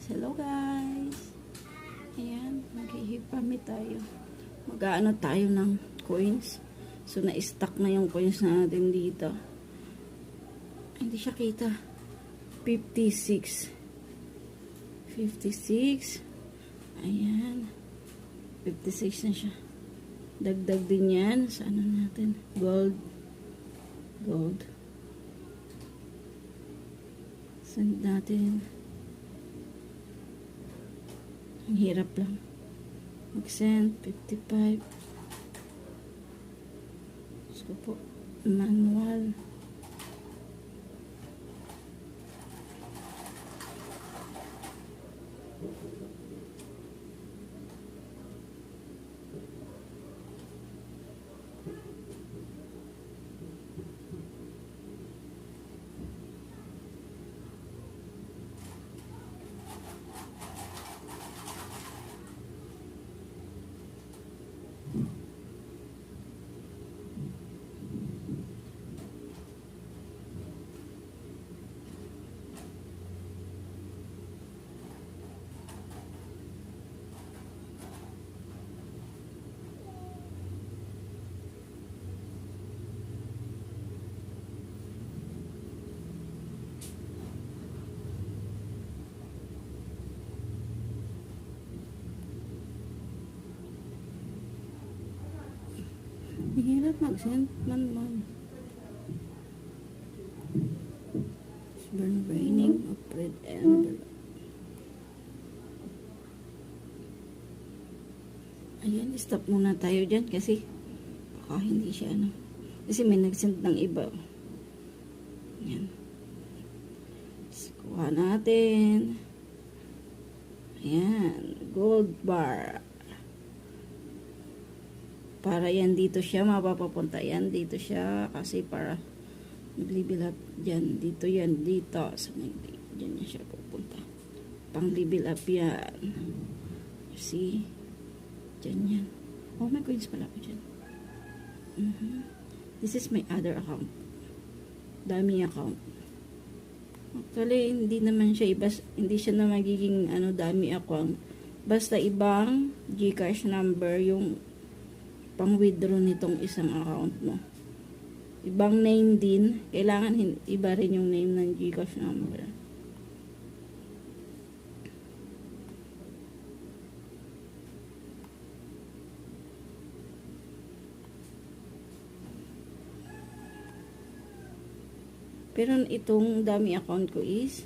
Hello guys! Ayan, mag-hihipami tayo. Mag-aano tayo ng coins. So, na-stack na yung coins natin dito. Hindi siya kita. 56. 56. Ayan. 56 na siya. Dagdag din yan sa ano natin. Gold. Gold. Send natin. Ang hirap lang. Mag-send. 55. Gusto po. Manual. Hirap mag-send man. Burn raining of red envelope. Ayan, stop muna tayo dyan kasi baka hindi siya ano. Kasi may nag-send ng iba. Ayan. Kuha natin. Ayan, gold bar. Para yan dito siya, mapapapunta yan dito siya kasi para mag-level up dyan, dito yan, dito so, dyan yan siya pupunta pang level up yan, see dyan yan, oh may coins pala ako dyan. This is my other account, dami account actually hindi naman siya hindi siya na magiging ano dami account, basta ibang Gcash number yung pang withdraw nitong isang account mo. Ibang name din. Kailangan iba rin yung name ng Gcash number. Pero itong dami account ko is